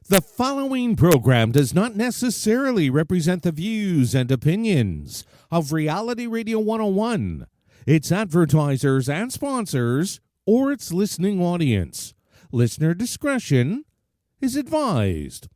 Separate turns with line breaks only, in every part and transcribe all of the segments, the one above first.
The following program does not necessarily represent the views and opinions of Reality Radio 101, its advertisers and sponsors, or its listening audience. Listener discretion is advised.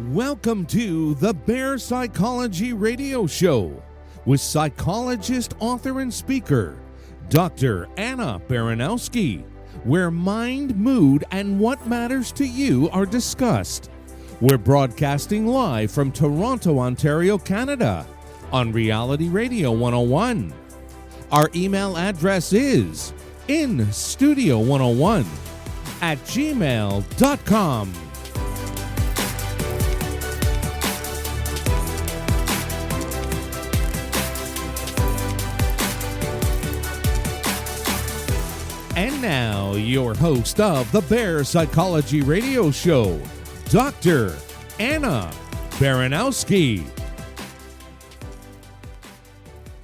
Welcome to the Bear Psychology Radio Show with psychologist, author, and speaker, Dr. Anna Baranowski, where mind, mood, and what matters to you are discussed. We're broadcasting live from Toronto, Ontario, Canada, on Reality Radio 101. Our email address is instudio101@gmail.com. And now, your host of the Bear Psychology Radio Show, Dr. Anna Baranowski.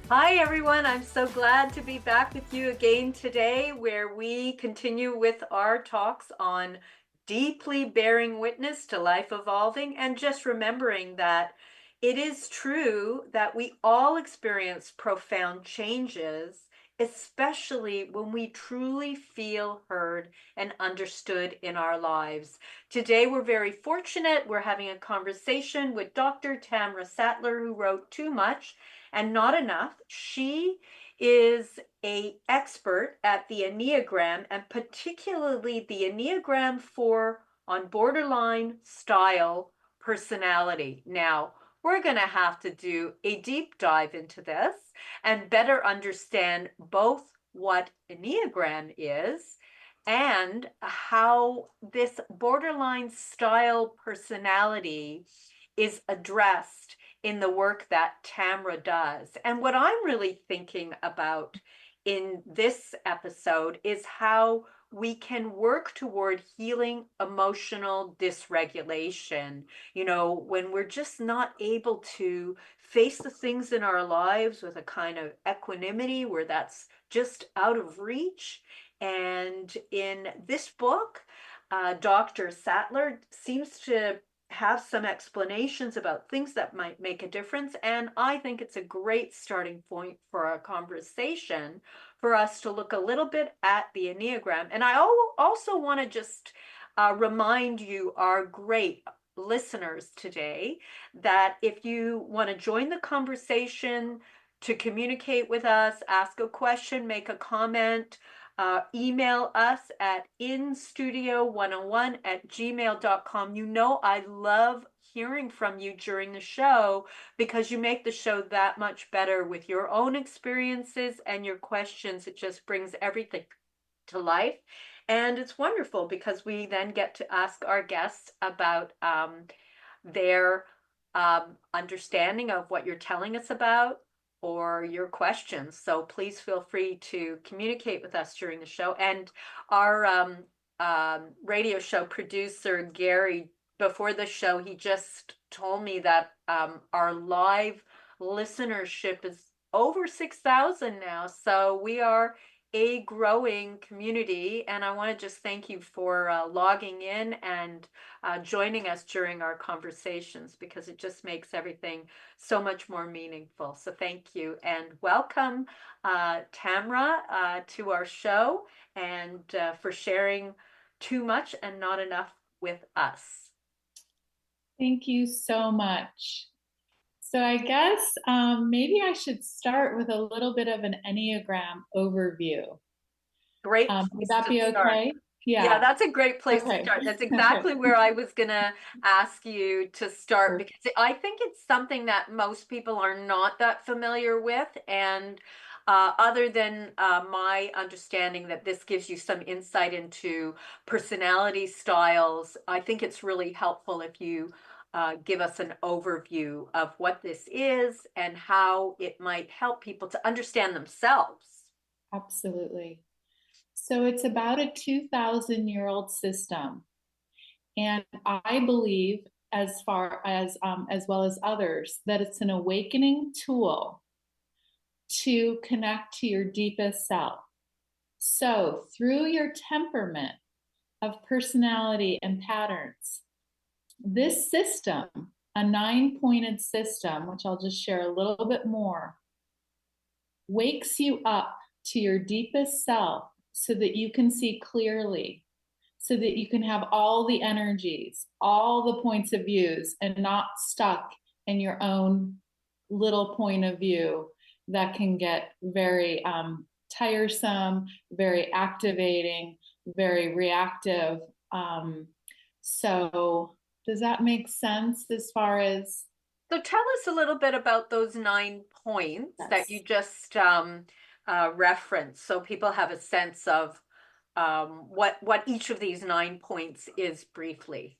Hi, everyone. I'm so glad to be back with you again today, where we continue with our talks on deeply bearing witness to life evolving and just remembering that it is true that we all experience profound changes, especially when we truly feel heard and understood in our lives. Today, we're very fortunate. We're having a conversation with Dr. Tamra Sattler, who wrote Too Much and Not Enough. She is an expert at the Enneagram, and particularly the Enneagram Four on borderline style personality. Now, we're going to have to do a deep dive into this and better understand both what Enneagram is and how this borderline style personality is addressed in the work that Tamra does. And what I'm really thinking about in this episode is how we can work toward healing emotional dysregulation. You know, when we're just not able to face the things in our lives with a kind of equanimity where that's just out of reach. And in this book, Dr. Sattler seems to have some explanations about things that might make a difference. And I think it's a great starting point for our conversation for us to look a little bit at the Enneagram. And I also want to just remind you, our great listeners today, that if you want to join the conversation, to communicate with us, ask a question, make a comment, email us at instudio101@gmail.com. You know, I love hearing from you during the show because you make the show that much better with your own experiences and your questions. It just brings everything to life. And it's wonderful because we then get to ask our guests about their understanding of what you're telling us about, or your questions. So please feel free to communicate with us during the show. And our radio show producer, Gary, before the show, he just told me that our live listenership is over 6,000 now. So we are a growing community. And I want to just thank you for logging in and joining us during our conversations, because it just makes everything so much more meaningful. So thank you, and welcome, Tamra, to our show, and for sharing Too Much and Not Enough with us.
Thank you so much. So I guess maybe I should start with a little bit of an Enneagram overview.
Great.
Would that be okay?
Yeah,
Yeah.
that's a great place to
Okay.
start. That's exactly where I was gonna ask you to start
Perfect.
because I think it's something that most people are not that familiar with. And other than my understanding that this gives you some insight into personality styles, I think it's really helpful if you give us an overview of what this is and how it might help people to understand themselves.
Absolutely. So it's about a 2,000-year-old system. And I believe, as well as others, that it's an awakening tool to connect to your deepest self. So through your temperament of personality and patterns, this system, a 9-pointed system, which I'll just share a little bit more, wakes you up to your deepest self so that you can see clearly, so that you can have all the energies, all the points of views, and not stuck in your own little point of view that can get very tiresome, very activating, very reactive. So does that make sense as far as?
So tell us a little bit about those 9 points that
Yes.
you just referenced, so people have a sense of what each of these 9 points is briefly.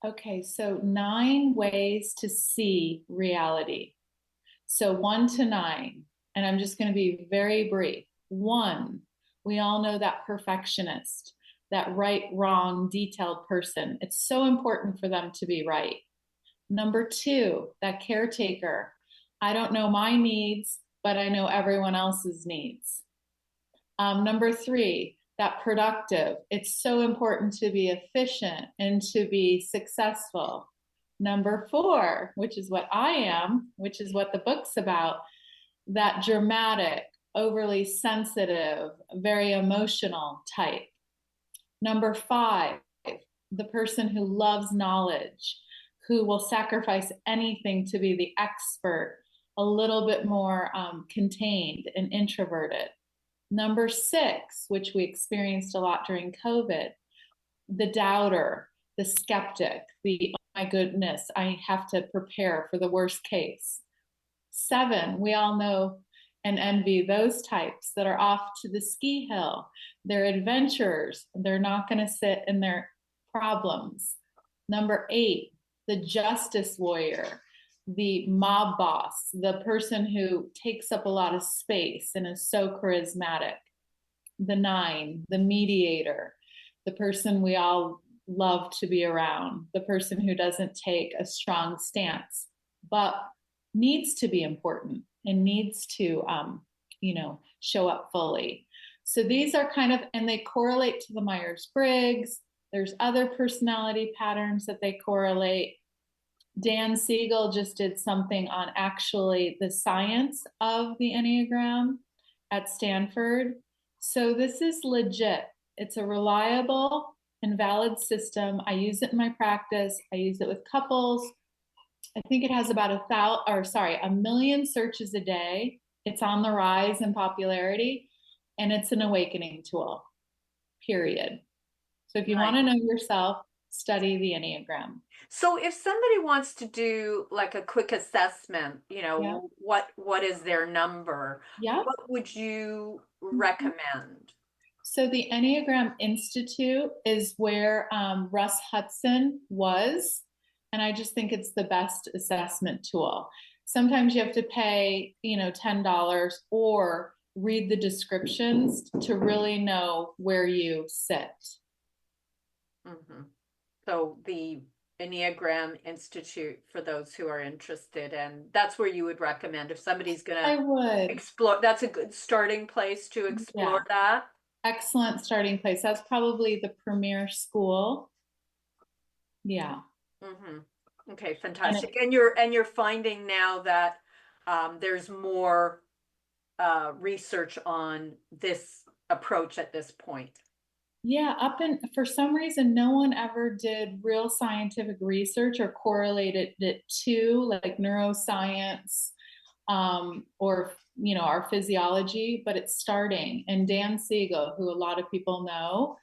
Okay, so 9 ways to see reality. So 1 to 9, and I'm just going to be very brief. 1, we all know that perfectionist, that right, wrong, detailed person. It's so important for them to be right. Number 2, that caretaker. I don't know my needs, but I know everyone else's needs. Number 3, that productive. It's so important to be efficient and to be successful. Number 4, which is what I am, which is what the book's about, that dramatic, overly sensitive, very emotional type. Number 5, the person who loves knowledge, who will sacrifice anything to be the expert, a little bit more contained and introverted. Number 6, which we experienced a lot during COVID, the doubter, the skeptic, the, oh my goodness, I have to prepare for the worst case. 7, we all know and envy those types that are off to the ski hill. They're adventurers. They're not going to sit in their problems. Number 8, the justice warrior, the mob boss, the person who takes up a lot of space and is so charismatic. The 9, the mediator, the person we all love to be around, the person who doesn't take a strong stance, but needs to be important and needs to, show up fully. So these are kind of, and they correlate to the Myers-Briggs. There's other personality patterns that they correlate. Dan Siegel just did something on actually the science of the Enneagram at Stanford. So this is legit. It's a reliable and valid system. I use it in my practice. I use it with couples. I think it has about 1,000,000 searches a day. It's on the rise in popularity, and it's an awakening tool, period. So if you want to know yourself, study the Enneagram.
So if somebody wants to do like a quick assessment,
Yeah.
what is their number?
Yeah.
What would you recommend?
So the Enneagram Institute is where Russ Hudson was, and I just think it's the best assessment tool. Sometimes you have to pay, $10 or read the descriptions to really know where you sit.
Mm-hmm. So the Enneagram Institute for those who are interested, and that's where you would recommend if somebody's
I
gonna
would.
explore. That's a good starting place to explore that.
Excellent starting place. That's probably the premier school. Yeah.
Mm-hmm. Okay, fantastic. And you're finding now that there's more research on this approach at this point.
Yeah, for some reason, no one ever did real scientific research or correlated it to like neuroscience or our physiology, but it's starting. And Dan Siegel, who a lot of people know,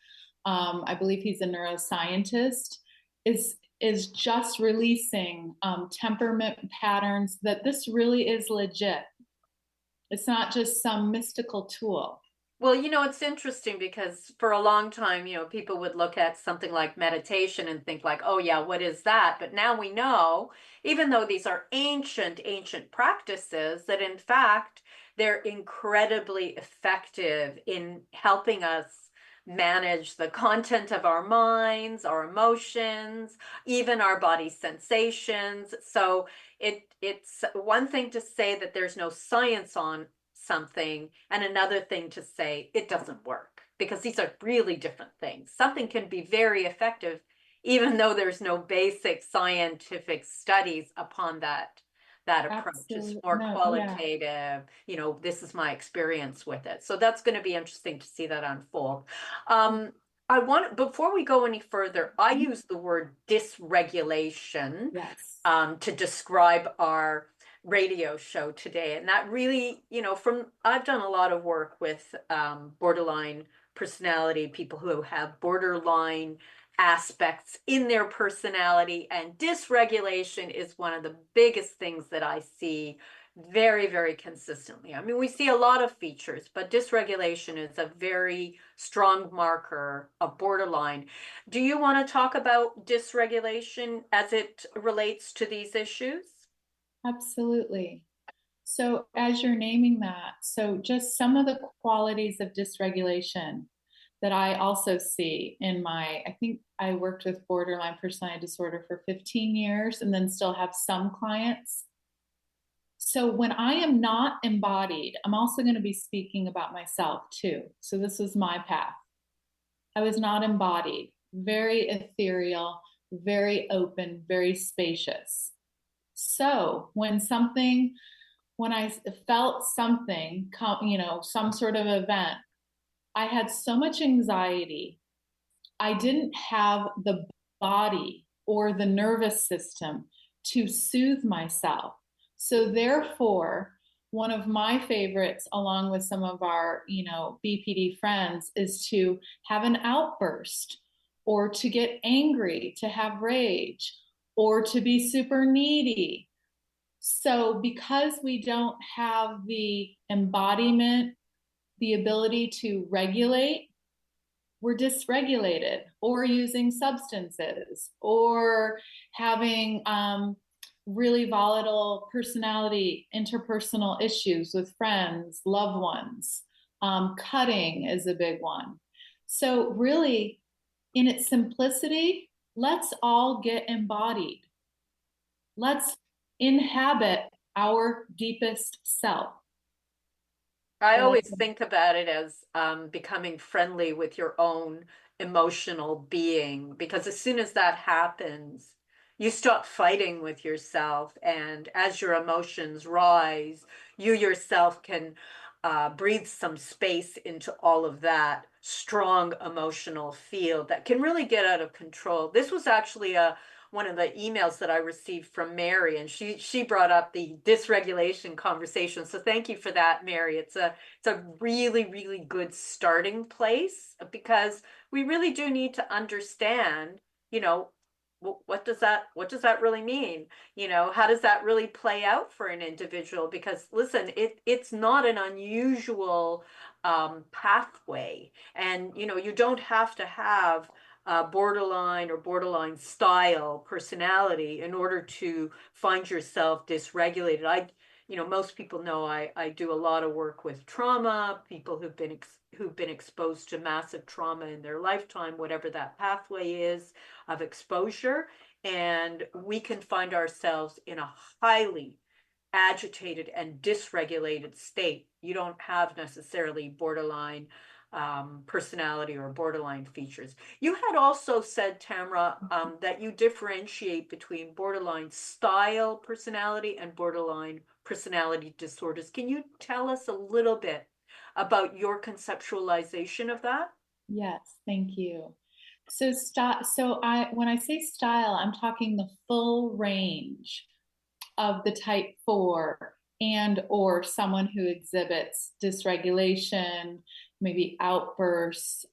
I believe he's a neuroscientist, is just releasing temperament patterns, that this really is legit. It's not just some mystical tool.
Well, it's interesting because for a long time, people would look at something like meditation and think like, oh yeah, what is that? But now we know, even though these are ancient practices, that in fact, they're incredibly effective in helping us manage the content of our minds, our emotions, even our body sensations. So it's one thing to say that there's no science on something, and another thing to say it doesn't work, because these are really different things. Something can be very effective even though there's no basic scientific studies upon that approach. It's
Absolutely.
more
No, yeah.
qualitative. This is my experience with it. So that's going to be interesting to see that unfold. I want, before we go any further, I use the word dysregulation
Yes.
to describe our radio show today. And that really, I've done a lot of work with borderline personality, people who have borderline aspects in their personality, and dysregulation is one of the biggest things that I see very, very consistently. I mean, we see a lot of features, but dysregulation is a very strong marker of borderline. Do you want to talk about dysregulation as it relates to these issues?
Absolutely. So, as you're naming that, so just some of the qualities of dysregulation that I also see in I think I worked with borderline personality disorder for 15 years and then still have some clients. So, when I am not embodied, I'm also going to be speaking about myself too. So, this was my path. I was not embodied, very ethereal, very open, very spacious. So, when I felt something, some sort of event, I had so much anxiety. I didn't have the body or the nervous system to soothe myself. So therefore, one of my favorites, along with some of our, BPD friends, is to have an outburst, or to get angry, to have rage, or to be super needy. So because we don't have the embodiment, the ability to regulate, we're dysregulated, or using substances, or having really volatile personality, interpersonal issues with friends, loved ones. Cutting is a big one. So really, in its simplicity, let's all get embodied. Let's inhabit our deepest self.
I
So
always think about it as becoming friendly with your own emotional being, because as soon as that happens, you stop fighting with yourself. And as your emotions rise, you yourself can breathe some space into all of that strong emotional field that can really get out of control. This was actually one of the emails that I received from Mary, and she brought up the dysregulation conversation. So thank you for that, Mary. It's a really good starting place, because we really do need to understand, what does that really mean? How does that really play out for an individual? Because listen, it's not an unusual pathway, and you don't have to have borderline or borderline style personality in order to find yourself dysregulated. Most people know I do a lot of work with trauma, people who've been exposed to massive trauma in their lifetime, whatever that pathway is of exposure, and we can find ourselves in a highly agitated and dysregulated state. You don't have necessarily borderline personality or borderline features. You had also said, Tamra, that you differentiate between borderline style personality and borderline personality disorders. Can you tell us a little bit about your conceptualization of that?
yes, thank you. When I say style, I'm talking the full range of the type 4, and or someone who exhibits dysregulation, maybe outbursts,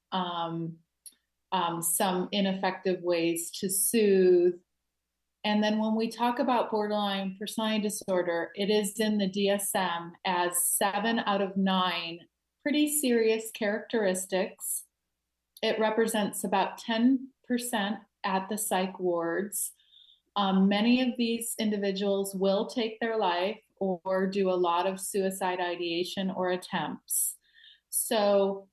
some ineffective ways to soothe. And then when we talk about borderline personality disorder, it is in the DSM as 7 out of 9 pretty serious characteristics. It represents about 10% at the psych wards. Many of these individuals will take their life or do a lot of suicide ideation or attempts. So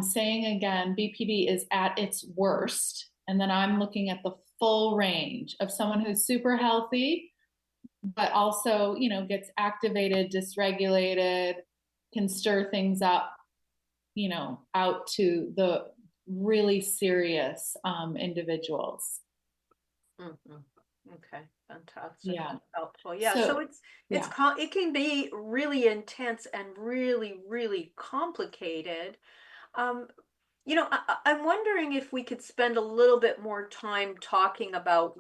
saying again, BPD is at its worst. And then I'm looking at the full range of someone who's super healthy, but also, gets activated, dysregulated, can stir things up, out to the really serious individuals.
Mm-hmm. Okay, fantastic.
Yeah.
Helpful. Yeah. So it can be really intense and really, really complicated. I'm wondering if we could spend a little bit more time talking about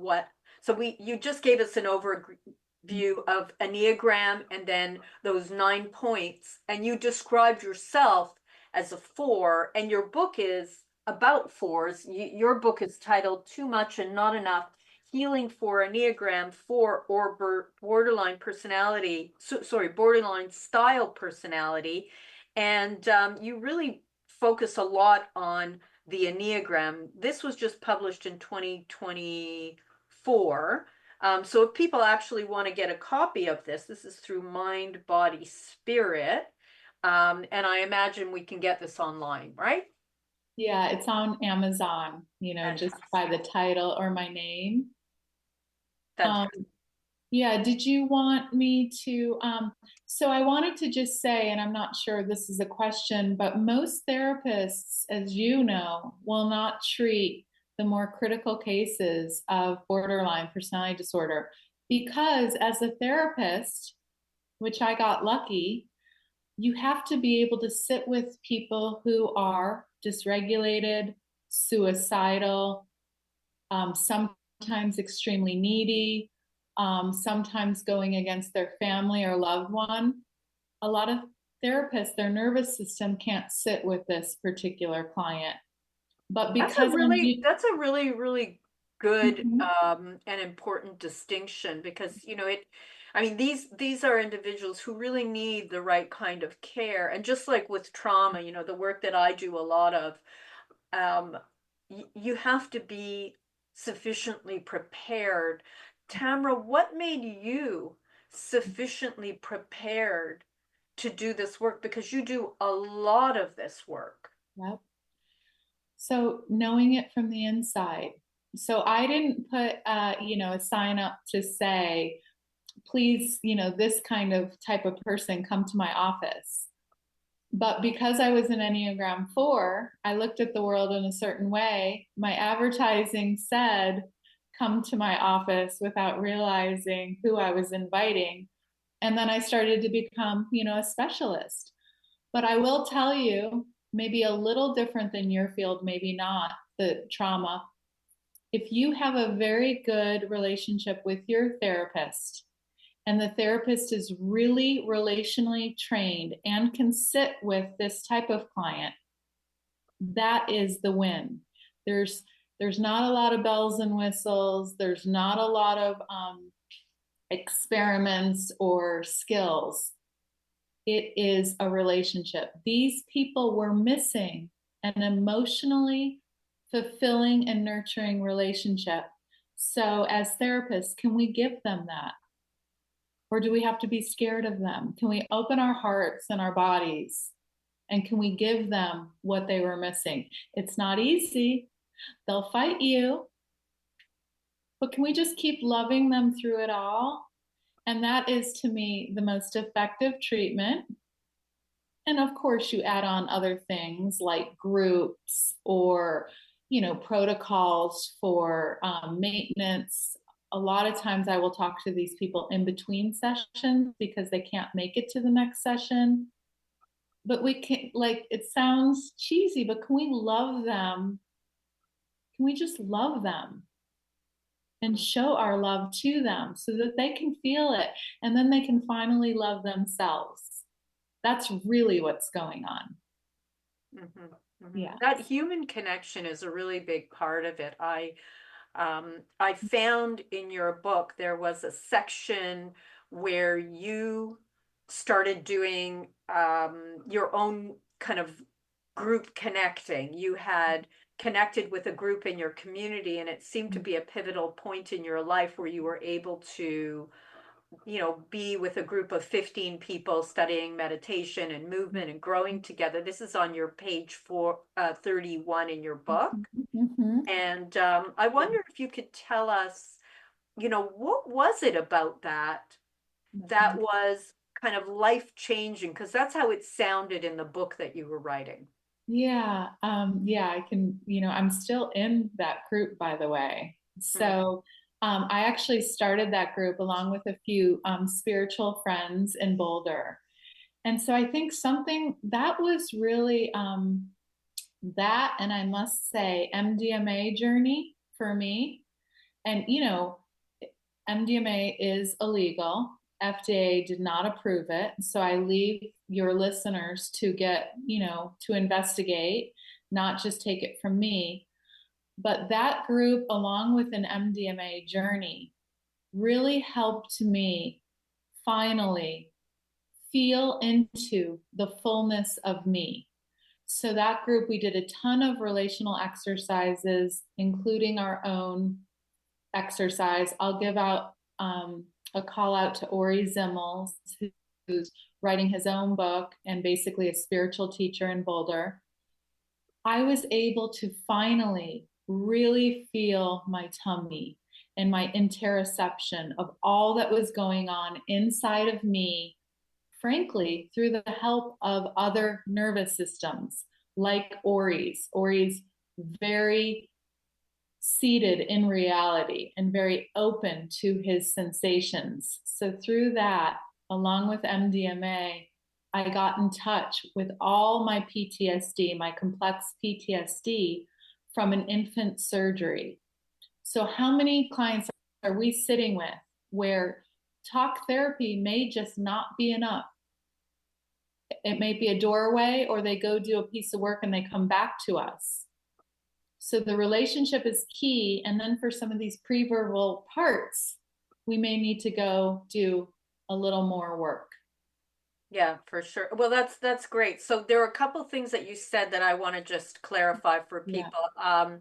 you just gave us an overview of Enneagram and then those 9 points, and you described yourself as a 4, and your book is about 4s. Your book is titled Too Much and Not Enough: Healing for Enneagram 4 or Borderline Personality, borderline style personality. And you really focus a lot on the Enneagram. This was just published in 2024. So if people actually want to get a copy of this is through Mind, Body, Spirit. And I imagine we can get this online, right?
Yeah, it's on Amazon, just by the title or my name. Yeah, did you want me to? So I wanted to just say, and I'm not sure this is a question, but most therapists, as you know, will not treat the more critical cases of borderline personality disorder because as a therapist, which I got lucky, you have to be able to sit with people who are dysregulated, suicidal, sometimes extremely needy, sometimes going against their family or loved one. A lot of therapists, their nervous system can't sit with this particular client. But because
that's a really, really good
mm-hmm.
and important distinction, because these are individuals who really need the right kind of care. And just like with trauma, the work that I do a lot of, you have to be sufficiently prepared. Tamra, what made you sufficiently prepared to do this work? Because you do a lot of this work.
Yep. So knowing it from the inside. So I didn't put, a sign up to say, please, this kind of type of person come to my office. But because I was an Enneagram 4, I looked at the world in a certain way. My advertising said, come to my office, without realizing who I was inviting. And then I started to become, a specialist. But I will tell you, maybe a little different than your field, maybe not, the trauma. If you have a very good relationship with your therapist, and the therapist is really relationally trained and can sit with this type of client, that is the win. There's not a lot of bells and whistles. There's not a lot of experiments or skills. It is a relationship. These people were missing an emotionally fulfilling and nurturing relationship. So as therapists, can we give them that? Or do we have to be scared of them? Can we open our hearts and our bodies? And can we give them what they were missing? It's not easy. They'll fight you. But can we just keep loving them through it all? And that is, to me, the most effective treatment. And of course, you add on other things like groups or, protocols for maintenance. A lot of times I will talk to these people in between sessions because they can't make it to the next session. But we can, it sounds cheesy, but can we love them? Can we just love them and show our love to them so that they can feel it, and then they can finally love themselves? That's really what's going on. Yeah.
That human connection is a really big part of it. I found in your book there was a section where you started doing your own kind of group connecting. You had connected with a group in your community, and it seemed to be a pivotal point in your life where you were able to, be with a group of 15 people studying meditation and movement and growing together. This is on your page 31 in your book.
Mm-hmm.
And I wonder if you could tell us, what was it about that was kind of life changing? Because that's how it sounded in the book that you were writing.
Yeah, yeah, I can, I'm still in that group, by the way. So I actually started that group along with a few spiritual friends in Boulder. And so I think something that was really that, and I must say, MDMA journey for me. And, MDMA is illegal. FDA did not approve it. So I leave your listeners to get, to investigate, not just take it from me. But that group, along with an MDMA journey, really helped me finally feel into the fullness of me. So that group, we did a ton of relational exercises, including our own exercise. I'll give out a call out to Ori Zimmels, who's writing his own book and basically a spiritual teacher in Boulder. I was able to finally really feel my tummy and my interoception of all that was going on inside of me, frankly, through the help of other nervous systems like Ori's. Ori's very seated in reality and very open to his sensations. So through that, along with MDMA, I got in touch with all my PTSD, my complex PTSD from an infant surgery. So how many clients are we sitting with where talk therapy may just not be enough? It may be a doorway, or they go do a piece of work and they come back to us. So the relationship is key. And then for some of these pre-verbal parts, we may need to go do a little more work.
Yeah, for sure. Well, that's great. So there are a couple things that you said that I want to just clarify for people. Yeah.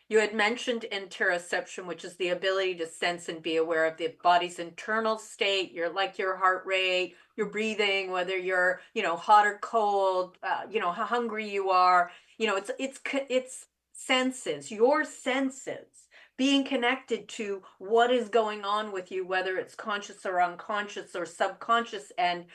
You had mentioned interoception, which is the ability to sense and be aware of the body's internal state, your heart rate, your breathing, whether you're, hot or cold, how hungry you are. It's senses, your senses being connected to what is going on with you, whether it's conscious or unconscious or subconscious, and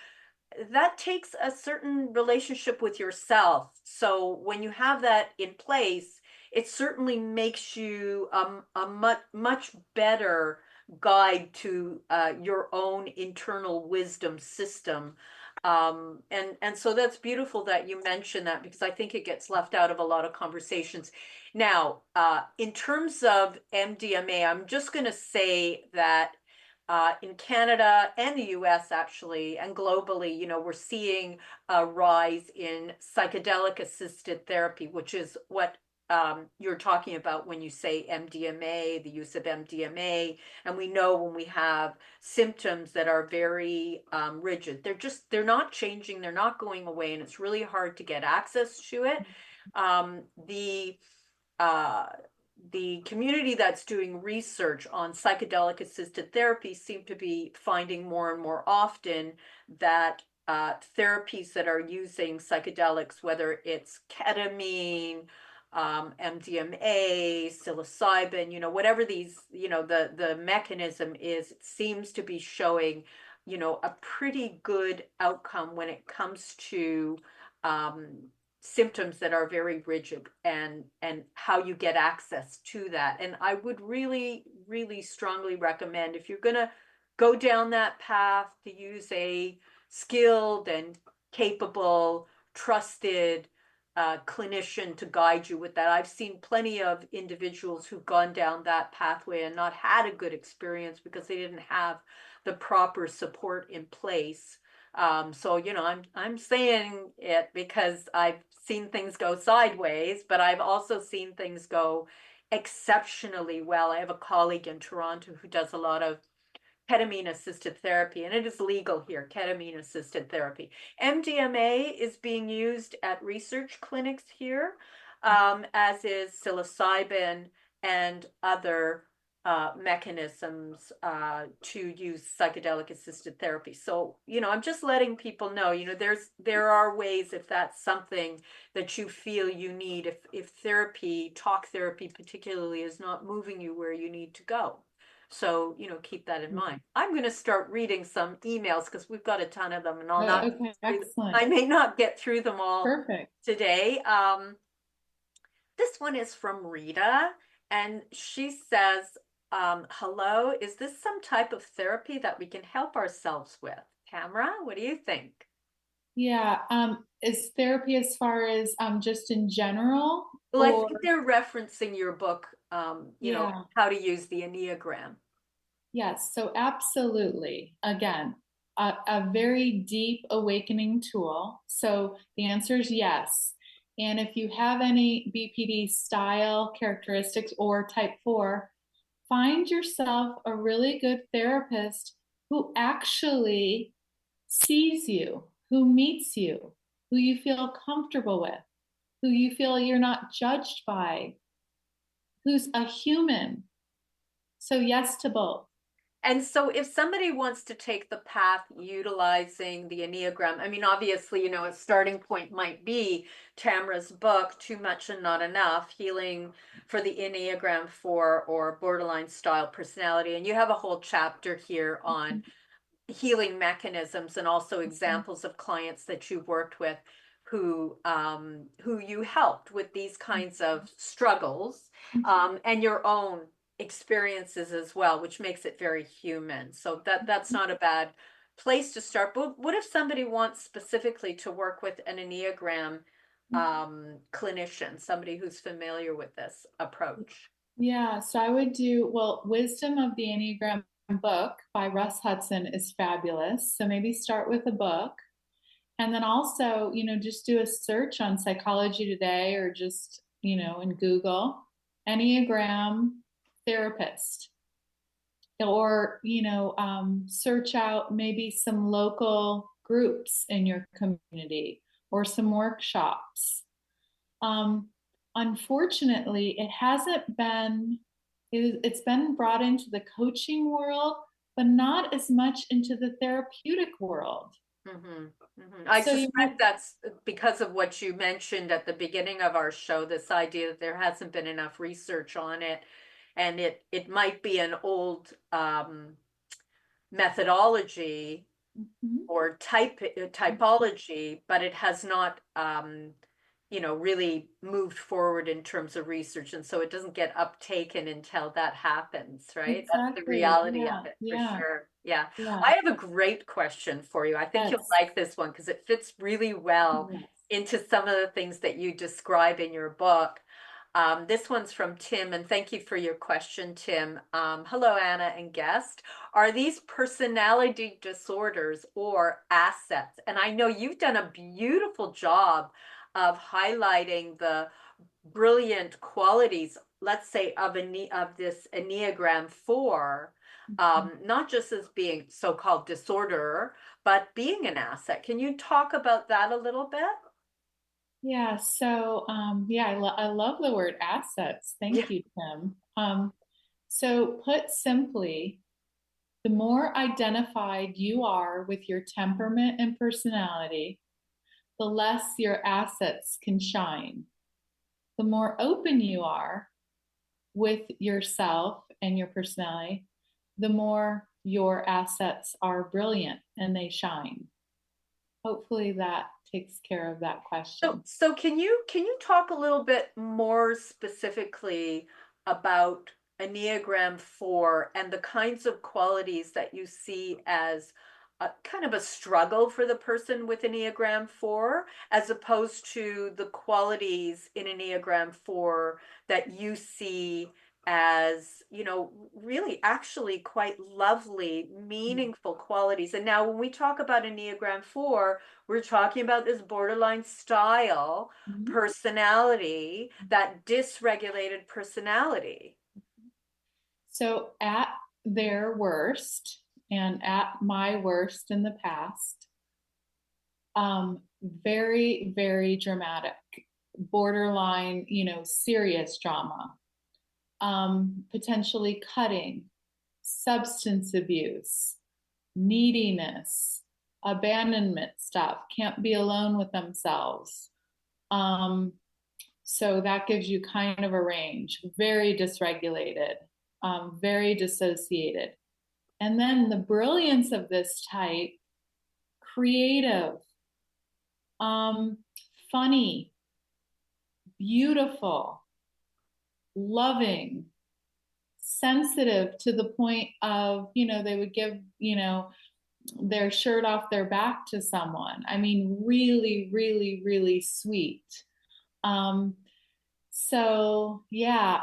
that takes a certain relationship with yourself. So when you have that in place, it certainly makes you a much better guide to your own internal wisdom system. And so that's beautiful that you mentioned that, because I think it gets left out of a lot of conversations. Now, in terms of MDMA, I'm just going to say that in Canada and the US, actually, and globally, we're seeing a rise in psychedelic assisted therapy, which is what you're talking about when you say MDMA, the use of MDMA. And we know when we have symptoms that are very rigid, they're not changing, they're not going away, and it's really hard to get access to it. The community that's doing research on psychedelic assisted therapy seem to be finding more and more often that therapies that are using psychedelics, whether it's ketamine, MDMA, psilocybin, whatever these, the mechanism is, it seems to be showing, a pretty good outcome when it comes to symptoms that are very rigid, and how you get access to that. And I would really, really strongly recommend, if you're going to go down that path, to use a skilled and capable, trusted clinician to guide you with that. I've seen plenty of individuals who've gone down that pathway and not had a good experience because they didn't have the proper support in place. So, I'm saying it because I've seen things go sideways, but I've also seen things go exceptionally well. I have a colleague in Toronto who does a lot of ketamine assisted therapy, and it is legal here, ketamine assisted therapy. MDMA is being used at research clinics here, as is psilocybin and other mechanisms to use psychedelic assisted therapy. So, I'm just letting people know, there are ways, if that's something that you feel you need, if therapy, talk therapy particularly, is not moving you where you need to go. So, keep that in mind. I'm going to start reading some emails because we've got a ton of them, and I'll not,
Okay, excellent.
I may not get through them all
Perfect.
today. This one is from Rita, and she says, hello, is this some type of therapy that we can help ourselves with? Tamra, what do you think?
Yeah. Is therapy as far as just in general,
Well, I
or
think they're referencing your book,
yeah.
how to use the Enneagram.
Yes, so absolutely. Again, a very deep awakening tool. So the answer is yes. And if you have any BPD style characteristics or type 4, find yourself a really good therapist who actually sees you, who meets you, who you feel comfortable with, who you feel you're not judged by, who's a human. So, yes to both.
And so if somebody wants to take the path utilizing the Enneagram, I mean, obviously, a starting point might be Tamra's book, Too Much and Not Enough, Healing for the Enneagram Four or Borderline Style Personality. And you have a whole chapter here on healing mechanisms and also examples of clients that you've worked with who you helped with these kinds of struggles, and your own experiences as well, which makes it very human. So that's not a bad place to start. But what if somebody wants specifically to work with an Enneagram clinician, somebody who's familiar with this approach?
Yeah, so I would do, well, Wisdom of the Enneagram book by Russ Hudson is fabulous. So maybe start with a book. And then also, just do a search on Psychology Today or just, in Google, Enneagram therapist. Or, search out maybe some local groups in your community or some workshops. Unfortunately, it's been brought into the coaching world, but not as much into the therapeutic world.
I
So
suspect that's because of what you mentioned at the beginning of our show, this idea that there hasn't been enough research on it, and it might be an old methodology or typology, but it has not really moved forward in terms of research, and so it doesn't get uptaken until that happens, right? That's the
exactly,
reality
yeah,
of it, for
yeah,
sure. Yeah.
yeah.
I have a great question for you. I think you'll
Yes,
like this one because it fits really well
yes.
into some of the things that you describe in your book. This one's from Tim, and thank you for your question, Tim. Hello, Anna and guest. Are these personality disorders or assets? And I know you've done a beautiful job of highlighting the brilliant qualities, let's say, of this Enneagram Four, not just as being so-called disorder, but being an asset. Can you talk about that a little bit?
Yeah, so yeah, I love the word assets.
Yeah.
Thank you, Tim. So put simply, the more identified you are with your temperament and personality, the less your assets can shine. The more open you are with yourself and your personality, the more your assets are brilliant and they shine. Hopefully that takes care of that question.
So can you talk a little bit more specifically about Enneagram Four and the kinds of qualities that you see as a kind of a struggle for the person with Enneagram Four, as opposed to the qualities in Enneagram Four that you see as, really actually quite lovely, meaningful qualities. And now when we talk about Enneagram 4, we're talking about this borderline style, personality, that dysregulated personality.
So at their worst and at my worst in the past, very, very dramatic, borderline, serious drama, potentially cutting, substance abuse, neediness, abandonment stuff, can't be alone with themselves. So that gives you kind of a range, very dysregulated, very dissociated. And then the brilliance of this type, creative, funny, beautiful, loving, sensitive to the point of, they would give, their shirt off their back to someone. I mean, really, really, really sweet. So yeah,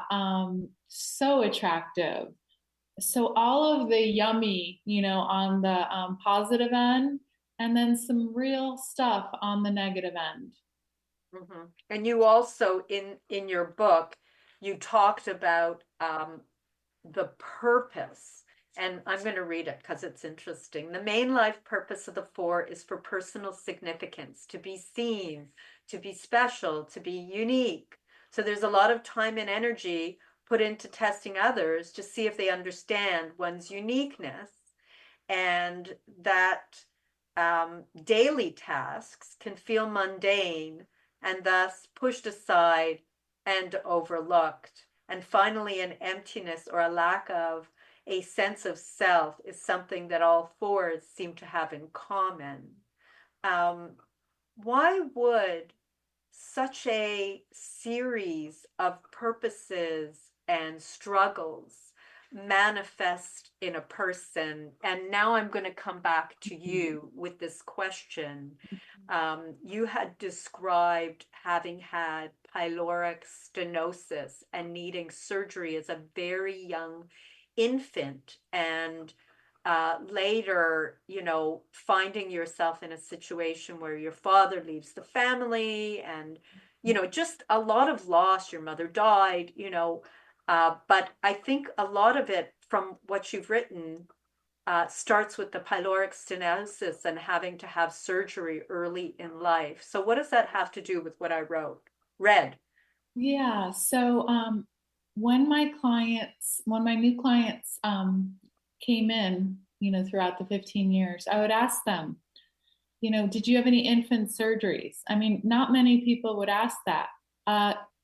so attractive. So all of the yummy, on the positive end, and then some real stuff on the negative end.
Mm-hmm. And you also, in your book, you talked about the purpose, and I'm going to read it because it's interesting. The main life purpose of the 4 is for personal significance, to be seen, to be special, to be unique. So there's a lot of time and energy put into testing others to see if they understand one's uniqueness, and that daily tasks can feel mundane and thus pushed aside and overlooked. And finally, an emptiness or a lack of a sense of self is something that all 4s seem to have in common. Why would such a series of purposes and struggles manifest in a person? And now I'm going to come back to you with this question. You had described having had pyloric stenosis and needing surgery as a very young infant, and later, finding yourself in a situation where your father leaves the family, and, just a lot of loss. Your mother died, but I think a lot of it from what you've written starts with the pyloric stenosis and having to have surgery early in life. So what does that have to do with what I read?
Yeah. So when my new clients came in, throughout the 15 years, I would ask them, did you have any infant surgeries? I mean, not many people would ask that.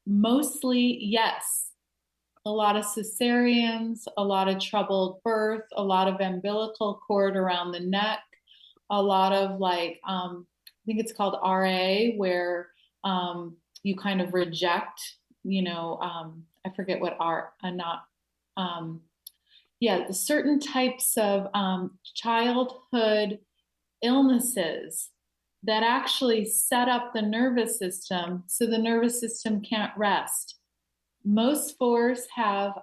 Mostly, yes. A lot of cesareans, a lot of troubled birth, a lot of umbilical cord around the neck, a lot of I think it's called RA, where you kind of reject, I forget what not, yeah, certain types of childhood illnesses that actually set up the nervous system so the nervous system can't rest. Most 4s have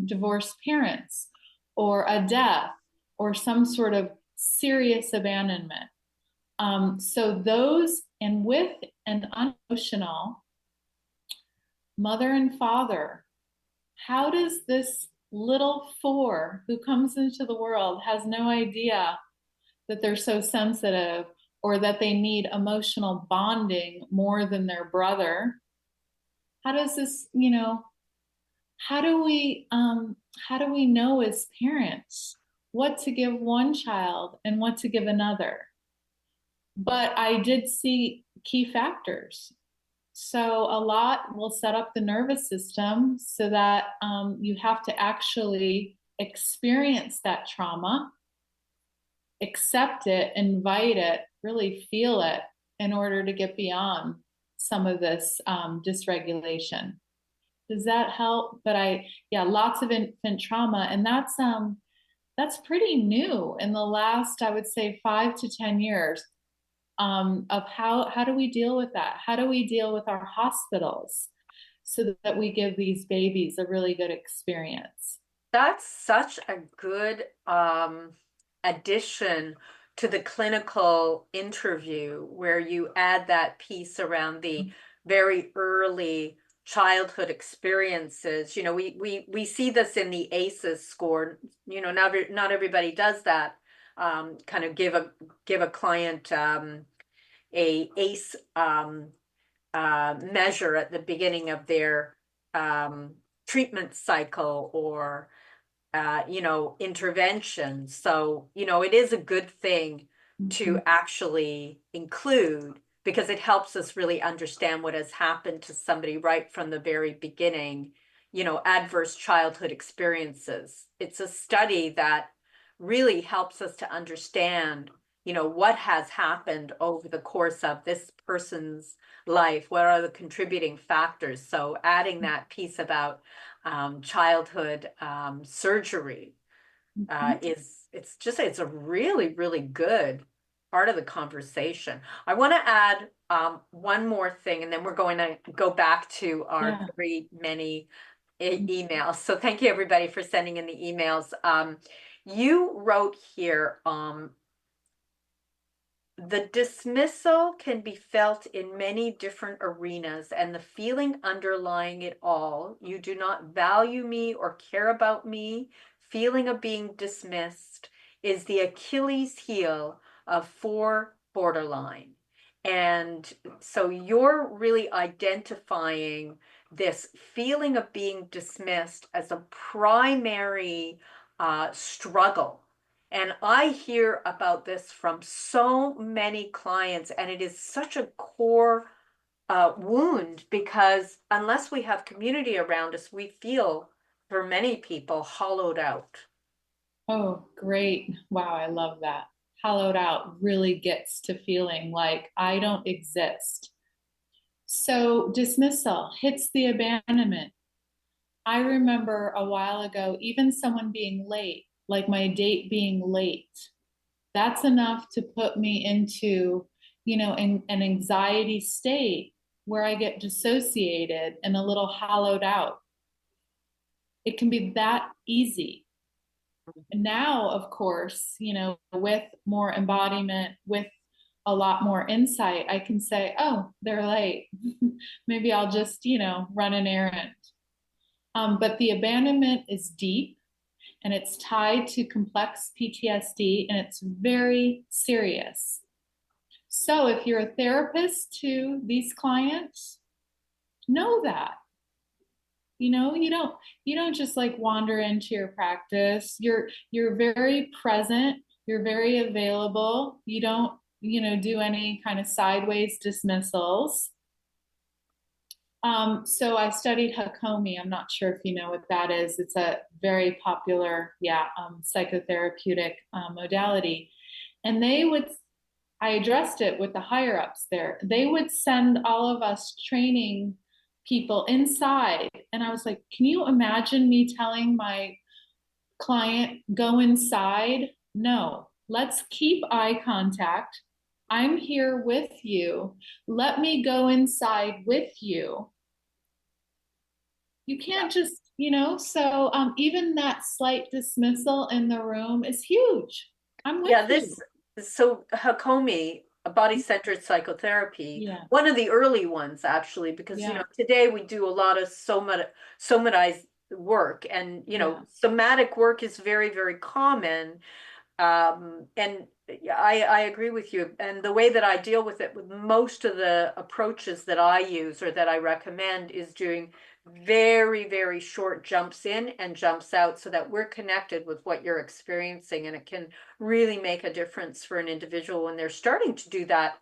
divorced parents or a death or some sort of serious abandonment. So those, and with an unemotional mother and father, how does this little 4 who comes into the world, has no idea that they're so sensitive or that they need emotional bonding more than their brother? How does this, how do we know as parents what to give one child and what to give another? But I did see key factors. So a lot will set up the nervous system so that you have to actually experience that trauma, accept it, invite it, really feel it in order to get beyond some of this dysregulation. Does that help? But lots of infant trauma, and that's pretty new in the last, I would say, 5 to 10 years. Of how do we deal with that? How do we deal with our hospitals? so that we give these babies a really good experience.
That's such a good addition to the clinical interview where you add that piece around the very early childhood experiences. You know, we see this in the ACEs score. You know, not everybody does that. Kind of give a client a ACE measure at the beginning of their treatment cycle or intervention. So, it is a good thing to actually include because it helps us really understand what has happened to somebody right from the very beginning, adverse childhood experiences. It's a study that really helps us to understand, what has happened over the course of this person's life. What are the contributing factors? So adding that piece about childhood surgery it's a really, really good part of the conversation. I want to add one more thing, and then we're going to go back to our very many emails. So thank you everybody for sending in the emails. You wrote here, the dismissal can be felt in many different arenas, and the feeling underlying it all, you do not value me or care about me, feeling of being dismissed, is the Achilles heel of four borderline. And so you're really identifying this feeling of being dismissed as a primary struggle. And I hear about this from so many clients, and it is such a core wound because unless we have community around us, we feel, for many people, hollowed out.
Oh, great. Wow, I love that. Hollowed out really gets to feeling like I don't exist. So dismissal hits the abandonment. I remember a while ago, even someone being late, like my date being late, that's enough to put me into, an anxiety state where I get dissociated and a little hollowed out. It can be that easy. Now, of course, with more embodiment, with a lot more insight, I can say, oh, they're late. Maybe I'll just, run an errand. But the abandonment is deep and it's tied to complex PTSD and it's very serious. So if you're a therapist to these clients, know that. You don't just like wander into your practice. You're very present, you're very available. You don't, do any kind of sideways dismissals. So I studied Hakomi. I'm not sure if you know what that is. It's a very popular, psychotherapeutic modality. And I addressed it with the higher ups there. They would send all of us training people inside. And I was like, can you imagine me telling my client, go inside? No, let's keep eye contact. I'm here with you. Let me go inside with you. You can't just, so even that slight dismissal in the room is huge. I'm with you.
So Hakomi, a body-centered psychotherapy, one of the early ones actually, because today we do a lot of somatized work, and somatic work is very, very common. And I agree with you. And the way that I deal with it, with most of the approaches that I use or that I recommend, is doing very, very short jumps in and jumps out so that we're connected with what you're experiencing. And it can really make a difference for an individual when they're starting to do that,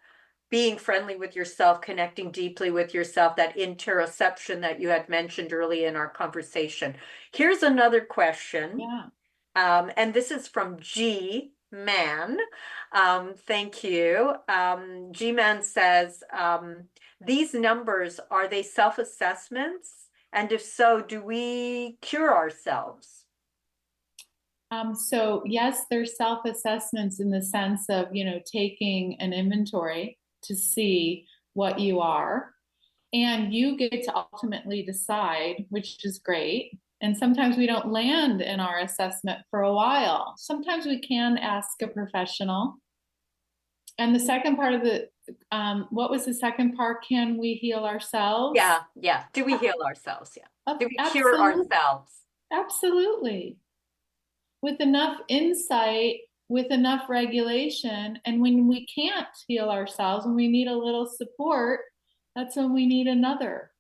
being friendly with yourself, connecting deeply with yourself, that interoception that you had mentioned early in our conversation. Here's another question. And this is from G Man. Thank you. G Man says, these numbers, are they self-assessments? And if so, do we cure ourselves?
So yes, there's self-assessments in the sense of, taking an inventory to see what you are. And you get to ultimately decide, which is great. And sometimes we don't land in our assessment for a while. Sometimes we can ask a professional. And the second part of the, what was the second part? Can we heal ourselves?
Yeah, yeah. Do we heal ourselves? Yeah. Do we cure
Absolutely.
ourselves?
Absolutely. With enough insight, with enough regulation. And when we can't heal ourselves, when we need a little support, that's when we need another.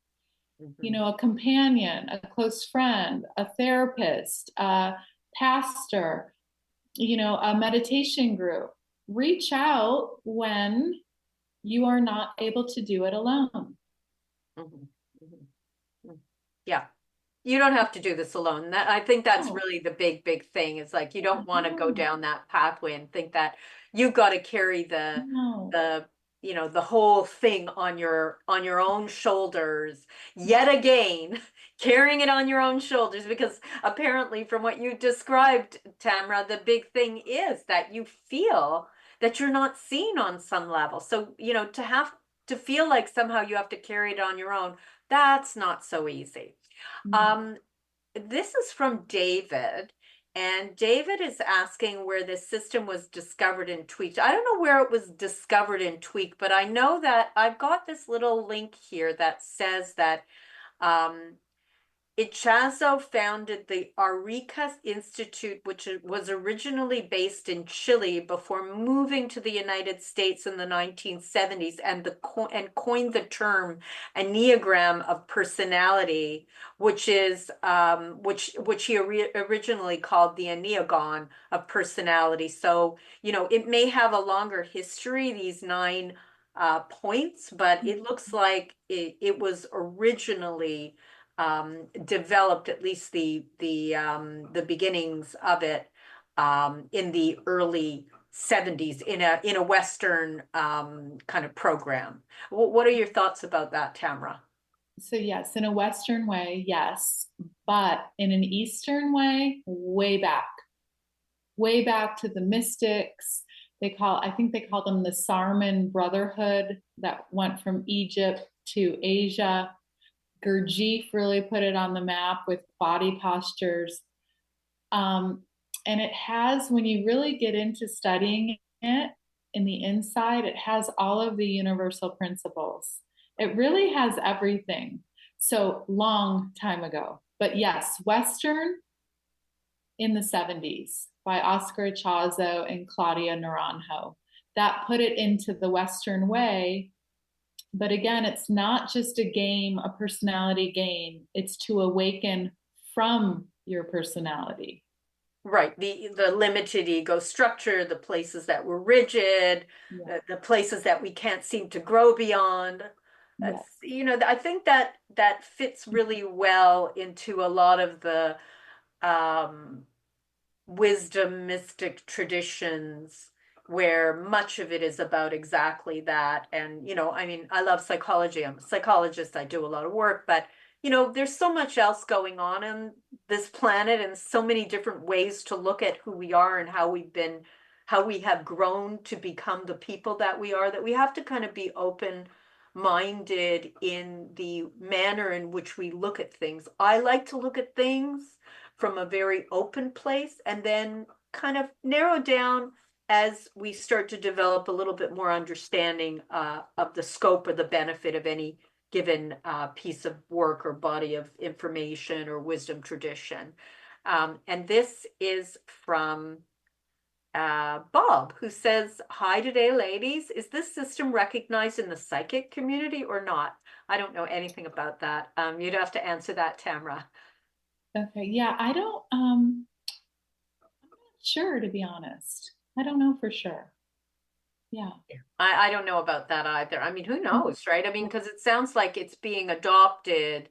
You know, a companion, a close friend, a therapist, a pastor, you know, a meditation group. Reach out when you are not able to do it alone.
Yeah. You don't have to do this alone. That I think that's really the big thing. It's like you don't want to go down that pathway and think that you've got to carry the you know the whole thing on your own shoulders yet again, carrying it on your own shoulders, because apparently from what you described, Tamra, the big thing is that you feel that you're not seen on some level. So, you know, to have to feel like somehow you have to carry it on your own, that's not so easy. Um, this is from David, and David is asking where this system was discovered and tweaked. I don't know where it was discovered and tweaked, but I know that I've got this little link here that says that um, Ichazo founded the Arica Institute, which was originally based in Chile before moving to the United States in the 1970s, and coined the term Enneagram of personality, which is which he originally called the Enneagon of personality. So, you know, it may have a longer history, these 9 points, but it looks like it was originally developed, at least the beginnings of it, in the early 70s in a Western kind of program. What are your thoughts about that, Tamra?
So, yes, in a Western way, yes, but in an Eastern way, way back to the mystics. I think they call them the Sarman Brotherhood that went from Egypt to Asia. Gurdjieff really put it on the map with body postures. And it has, when you really get into studying it in the inside, it has all of the universal principles. It really has everything. So long time ago. But yes, Western in the 70s by Oscar Ichazo and Claudia Naranjo. That put it into the Western way. But again, it's not just a game, a personality game. It's to awaken from your personality.
Right, the limited ego structure, the places that were rigid, the places that we can't seem to grow beyond. That's, you know, I think that fits really well into a lot of the wisdom mystic traditions, where much of it is about exactly that. And, you know, I mean, I love psychology. I'm a psychologist. I do a lot of work, but, you know, there's so much else going on in this planet, and so many different ways to look at who we are and how we have grown to become the people that we are, that we have to kind of be open minded in the manner in which we look at things. I like to look at things from a very open place, and then kind of narrow down as we start to develop a little bit more understanding of the scope or the benefit of any given piece of work or body of information or wisdom tradition. And this is from Bob, who says, "Hi today, ladies. Is this system recognized in the psychic community or not?" I don't know anything about that. You'd have to answer that, Tamra.
Okay. Yeah, I'm not sure, to be honest. I don't know for sure. Yeah.
I don't know about that either. I mean, who knows, right? I mean, because it sounds like it's being adopted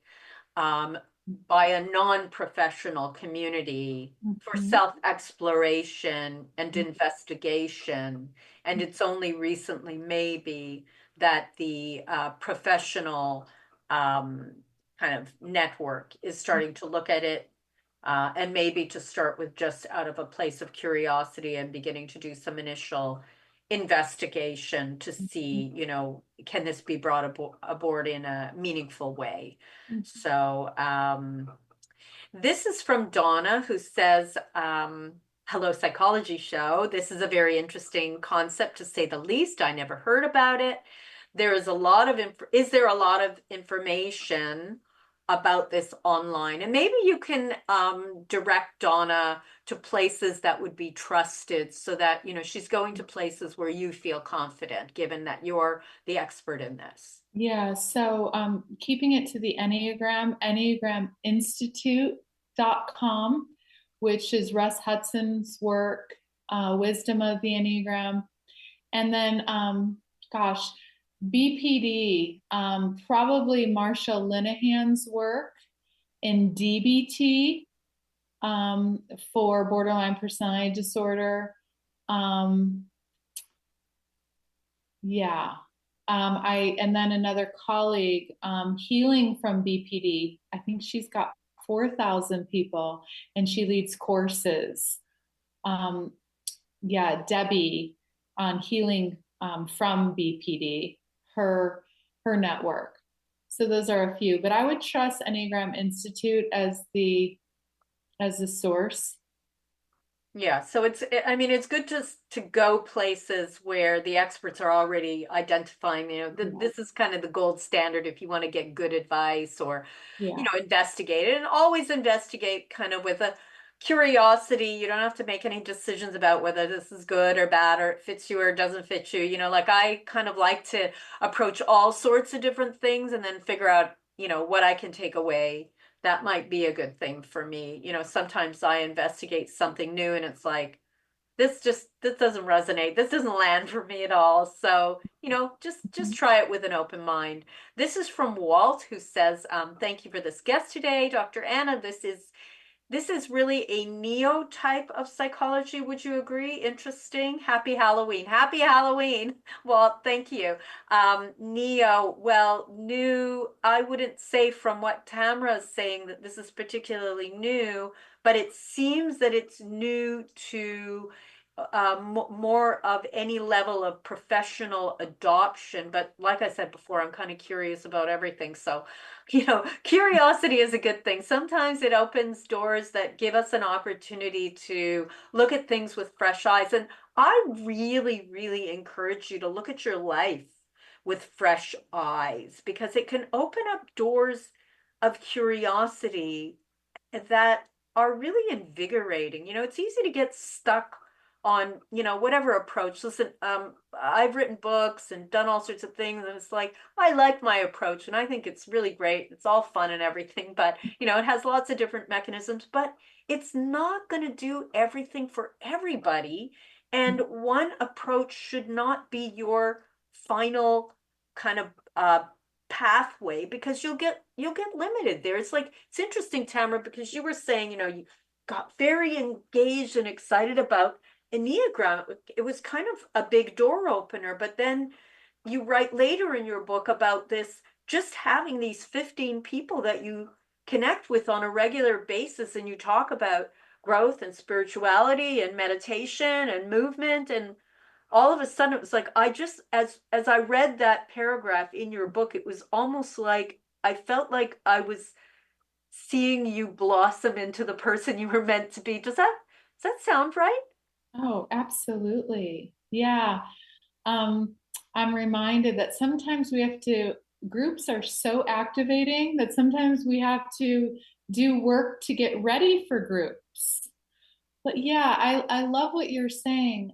by a non-professional community for self-exploration and investigation. And it's only recently, maybe, that the professional kind of network is starting to look at it, and maybe to start with just out of a place of curiosity and beginning to do some initial investigation to see, can this be brought aboard in a meaningful way? So, this is from Donna, who says, hello, Psychology Show. This is a very interesting concept, to say the least. I never heard about it. Is there a lot of information about this online? And maybe you can direct Donna to places that would be trusted, so that, she's going to places where you feel confident, given that you're the expert in this.
Yeah, so keeping it to the Enneagram, EnneagramInstitute.com, which is Russ Hudson's work, Wisdom of the Enneagram. And then, BPD, probably Marsha Linehan's work in DBT, for borderline personality disorder. And then another colleague, healing from BPD. I think she's got 4,000 people and she leads courses. Debbie on healing from BPD, her network. So those are a few, but I would trust Enneagram Institute as the source.
Yeah, so it's good to go places where the experts are already identifying, this is kind of the gold standard if you want to get good advice, or, investigate it, and always investigate kind of with a curiosity. You don't have to make any decisions about whether this is good or bad, or it fits you or doesn't fit you. Like, I kind of like to approach all sorts of different things and then figure out, what I can take away. That might be a good thing for me. Sometimes I investigate something new and it's like, this doesn't resonate. This doesn't land for me at all. So, just try it with an open mind. This is from Walt, who says, thank you for this guest today, Dr. Anna. This is really a neo type of psychology. Would you agree? Interesting. Happy Halloween. Happy Halloween. Well, thank you. Neo, well, new, I wouldn't say from what Tamra is saying that this is particularly new, but it seems that it's new to more of any level of professional adoption. But like I said before, I'm kind of curious about everything. So, curiosity is a good thing. Sometimes it opens doors that give us an opportunity to look at things with fresh eyes. And I really, really encourage you to look at your life with fresh eyes, because it can open up doors of curiosity that are really invigorating. It's easy to get stuck on, whatever approach. Listen, I've written books and done all sorts of things, and it's like, I like my approach and I think it's really great. It's all fun and everything, but it has lots of different mechanisms, but it's not going to do everything for everybody. And one approach should not be your final kind of pathway, because you'll get limited there. It's interesting, Tamara, because you were saying, you got very engaged and excited about Enneagram. It was kind of a big door opener, but then you write later in your book about this, just having these 15 people that you connect with on a regular basis, and you talk about growth and spirituality and meditation and movement, and all of a sudden it was like, as I read that paragraph in your book, it was almost like I felt like I was seeing you blossom into the person you were meant to be. Does that sound right?
Oh, absolutely. Yeah. I'm reminded that sometimes groups are so activating that sometimes we have to do work to get ready for groups. But yeah, I love what you're saying.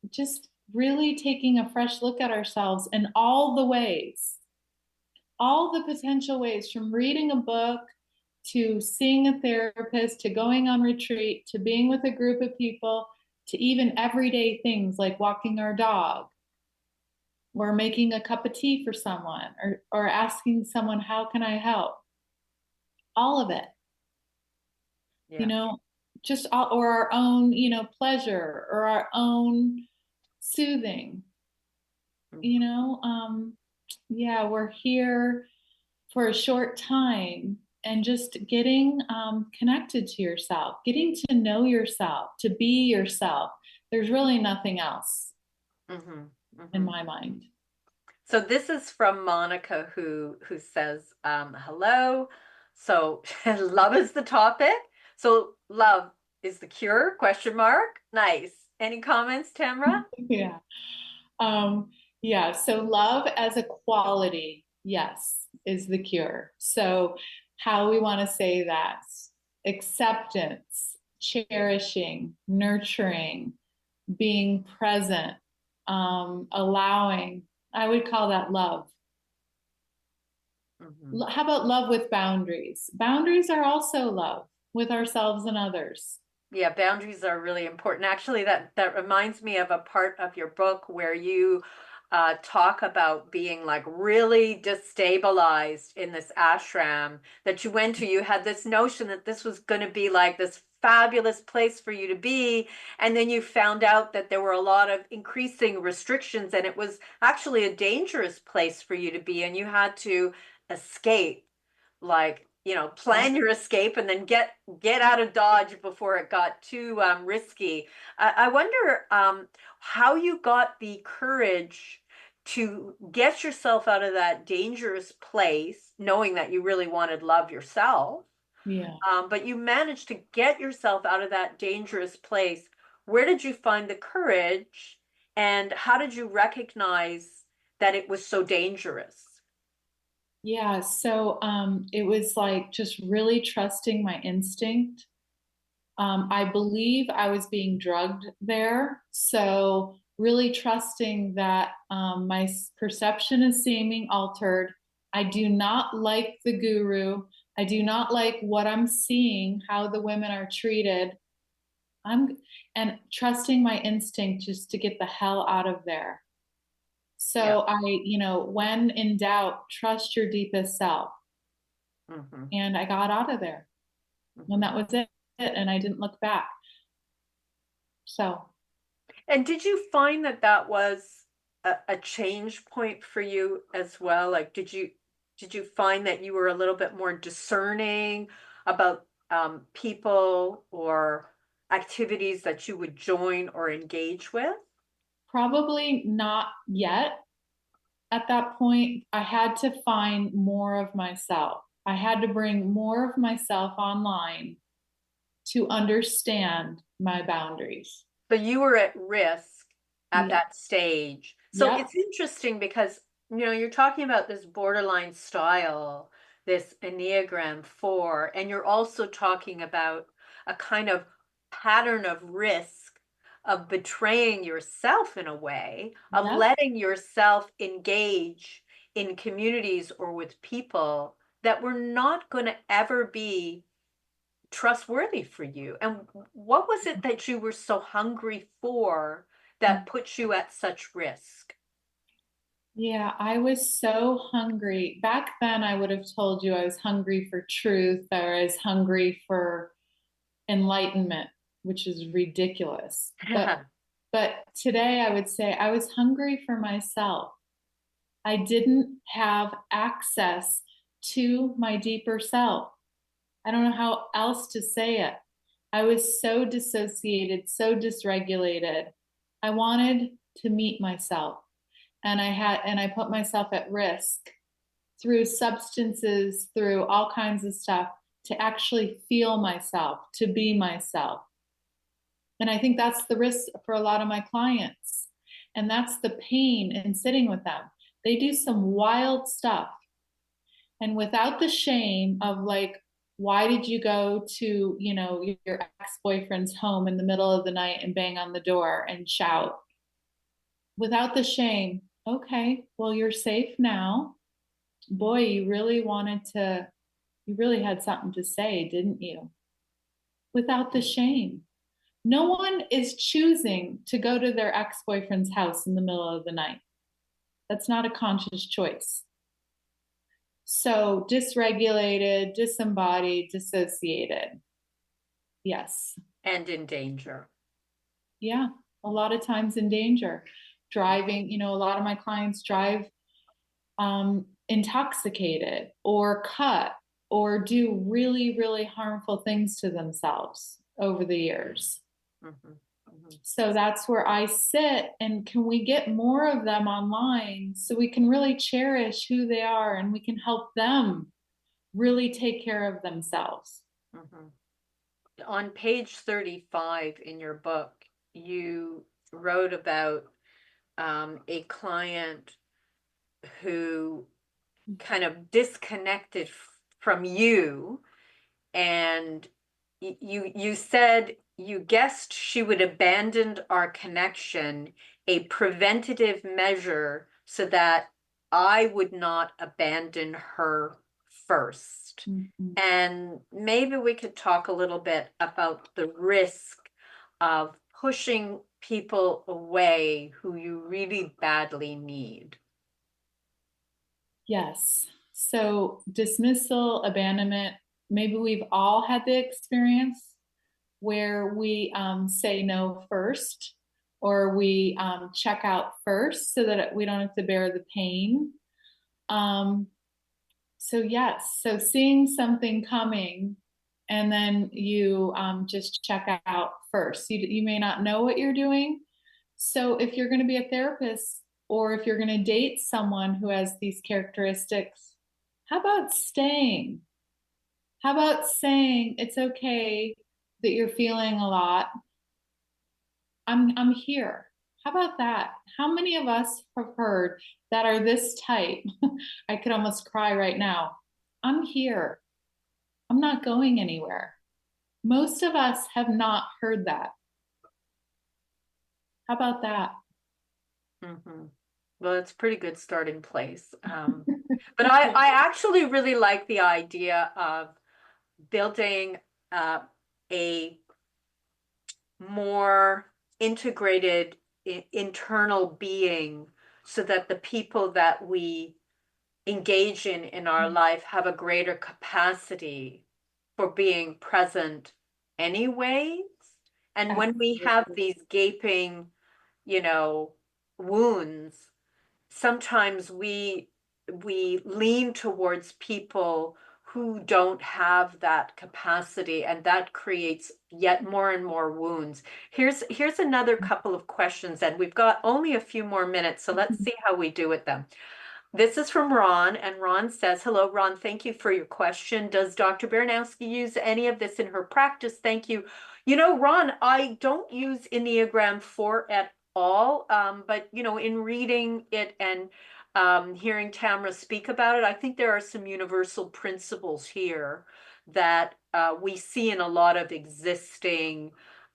Just really taking a fresh look at ourselves in all the ways, all the potential ways, from reading a book to seeing a therapist, to going on retreat, to being with a group of people, to even everyday things like walking our dog, or making a cup of tea for someone, or asking someone, how can I help? All of it. Yeah. Just all, or our own, pleasure, or our own soothing. Yeah, we're here for a short time, and just getting connected to yourself, getting to know yourself, to be yourself. There's really nothing else. in my mind.
So this is from Monica, who says, hello. So love is the topic. So love is the cure, question mark. Nice. Any comments, Tamra?
Yeah. Yeah. So love as a quality, yes, is the cure. So how we want to say that: acceptance, cherishing, nurturing, being present, allowing. I would call that love. How about love with boundaries? Boundaries are also love with ourselves and others.
Yeah, boundaries are really important. Actually, that reminds me of a part of your book where you talk about being like really destabilized in this ashram that you went to. You had this notion that this was going to be like this fabulous place for you to be, and then you found out that there were a lot of increasing restrictions, and it was actually a dangerous place for you to be, and you had to escape, like, plan your escape and then get out of Dodge before it got too risky. I wonder how you got the courage to get yourself out of that dangerous place, knowing that you really wanted love yourself.
Yeah.
But you managed to get yourself out of that dangerous place. Where did you find the courage, and how did you recognize that it was so dangerous?
Yeah, so it was like just really trusting my instinct. I believe I was being drugged there. So really trusting that my perception is seeming altered. I do not like the guru. I do not like what I'm seeing, how the women are treated. And trusting my instinct just to get the hell out of there. So
Yeah.
when in doubt, trust your deepest self. And I got out of there. And that was it. And I didn't look back. So.
And did you find that was a change point for you as well? Like, did you find that you were a little bit more discerning about people or activities that you would join or engage with?
Probably not yet. At that point, I had to find more of myself. I had to bring more of myself online to understand my boundaries.
So you were at risk at
Yeah.
that stage. So
Yep.
it's interesting because, you're talking about this borderline style, this Enneagram Four, and you're also talking about a kind of pattern of risk of betraying yourself in a way, of
Yep.
letting yourself engage in communities or with people that were not going to ever be trustworthy for you. And what was it that you were so hungry for that put you at such risk?
Yeah, I was so hungry. Back then, I would have told you I was hungry for truth, or I was hungry for enlightenment, which is ridiculous. But today I would say I was hungry for myself. I didn't have access to my deeper self. I don't know how else to say it. I was so dissociated, so dysregulated. I wanted to meet myself, and I put myself at risk through substances, through all kinds of stuff, to actually feel myself, to be myself. And I think that's the risk for a lot of my clients. And that's the pain in sitting with them. They do some wild stuff. And without the shame of like, why did you go to, your ex-boyfriend's home in the middle of the night and bang on the door and shout? Without the shame, okay, well, you're safe now. Boy, you really had something to say, didn't you? Without the shame. No one is choosing to go to their ex-boyfriend's house in the middle of the night. That's not a conscious choice. So dysregulated, disembodied, dissociated. Yes.
And in danger.
Yeah, a lot of times in danger. Driving, a lot of my clients drive intoxicated or cut or do really, really harmful things to themselves over the years. So that's where I sit. And can we get more of them online so we can really cherish who they are and we can help them really take care of themselves?
Mm-hmm. On page 35 in your book, you wrote about a client who kind of disconnected from you, and you said you guessed she would abandon our connection, a preventative measure so that I would not abandon her first.
Mm-hmm.
And maybe we could talk a little bit about the risk of pushing people away who you really badly need.
Yes. So dismissal, abandonment, maybe we've all had the experience where we say no first, or we check out first so that we don't have to bear the pain. So yes, so seeing something coming and then you just check out first. You may not know what you're doing. So if you're going to be a therapist or if you're going to date someone who has these characteristics, how about staying? How about saying it's okay that you're feeling a lot? I'm here. How about that? How many of us have heard that are this type? I could almost cry right now. I'm here. I'm not going anywhere. Most of us have not heard that. How about that?
Mm-hmm. Well, it's a pretty good starting place. But I actually really like the idea of building a more integrated internal being so that the people that we engage in our life have a greater capacity for being present anyways. And when we have these gaping, wounds, sometimes we lean towards people who don't have that capacity, and that creates yet more and more wounds. Here's another couple of questions, and we've got only a few more minutes, so let's see how we do with them. This is from Ron, and Ron says, hello, Ron, thank you for your question. Does Dr. Baranowski use any of this in her practice? Thank you. Ron, I don't use Enneagram 4 at all, but, in reading it and hearing Tamra speak about it, I think there are some universal principles here that we see in a lot of existing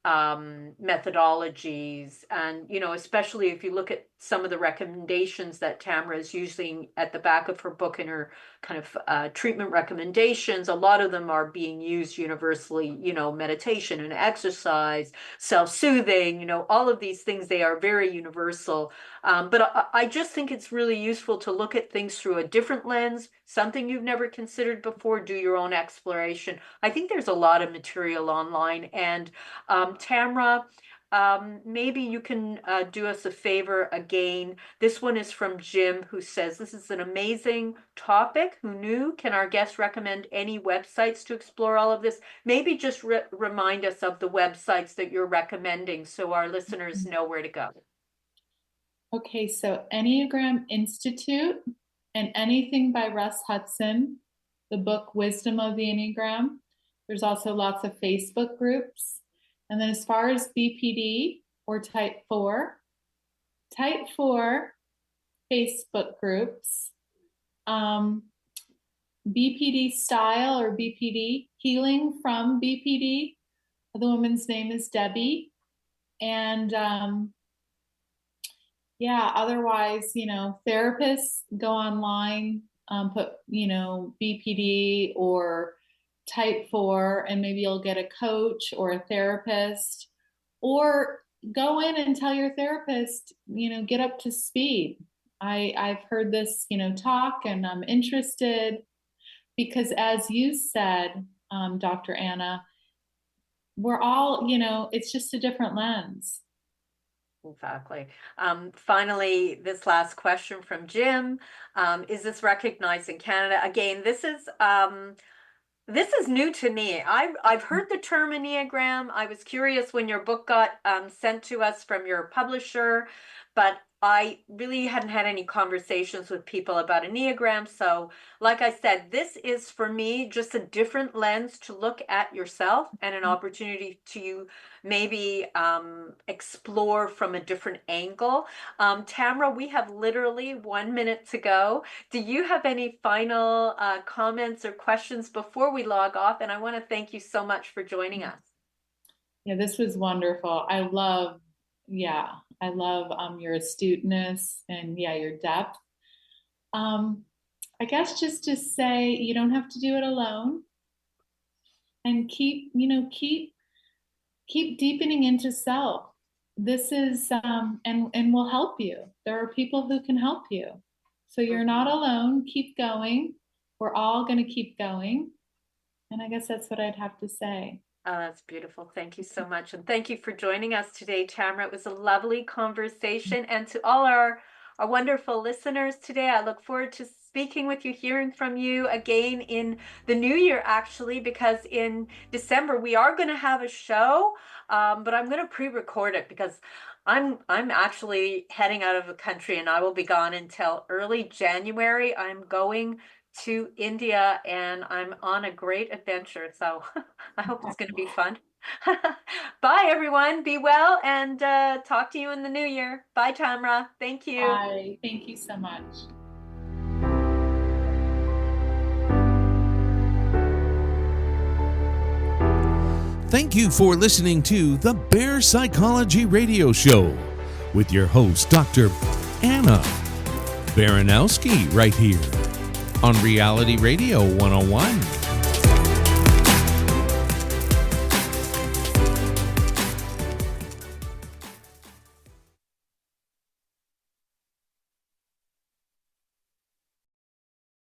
methodologies. And, especially if you look at some of the recommendations that Tamra is using at the back of her book in her kind of treatment recommendations, a lot of them are being used universally, meditation and exercise, self-soothing, all of these things, they are very universal. But I just think it's really useful to look at things through a different lens, something you've never considered before, do your own exploration. I think there's a lot of material online. And Tamra, maybe you can do us a favor again. This one is from Jim, who says, this is an amazing topic. Who knew? Can our guests recommend any websites to explore all of this? Maybe just remind us of the websites that you're recommending so our listeners know where to go.
Okay, so Enneagram Institute and anything by Russ Hudson, the book Wisdom of the Enneagram. There's also lots of Facebook groups. And then as far as BPD or type 4 Facebook groups, BPD style or BPD, healing from BPD. The woman's name is Debbie. And otherwise, therapists go online, put, BPD or type 4, and maybe you'll get a coach or a therapist, or go in and tell your therapist, get up to speed. I've heard this, talk, and I'm interested, because as you said, Dr. Anna, we're all, it's just a different lens.
Exactly. Finally, this last question from Jim. Is this recognized in Canada? Again, this is This is new to me. I've heard the term Enneagram. I was curious when your book got sent to us from your publisher, but I really hadn't had any conversations with people about Enneagram. So, like I said, this is for me just a different lens to look at yourself and an opportunity to maybe explore from a different angle. Tamra, we have literally 1 minute to go. Do you have any final comments or questions before we log off? And I want to thank you so much for joining us.
Yeah, this was wonderful. I love your astuteness and your depth. I guess just to say you don't have to do it alone, and keep deepening into self. This is and will help you. There are people who can help you. So you're not alone. Keep going. We're all going to keep going. And I guess that's what I'd have to say.
Oh, that's beautiful. Thank you so much. And thank you for joining us today, Tamra. It was a lovely conversation. And to all our wonderful listeners today, I look forward to speaking with you, hearing from you again in the new year, actually, because in December we are going to have a show, but I'm going to pre-record it because I'm actually heading out of the country and I will be gone until early January. I'm going to India and I'm on a great adventure. So I hope it's going to be fun. Bye, everyone. Be well and talk to you in the new year. Bye, Tamra. Thank you.
Bye. Thank you so much.
Thank you for listening to the Bear Psychology Radio Show with your host, Dr. Anna Baranowski, right here on Reality Radio 101.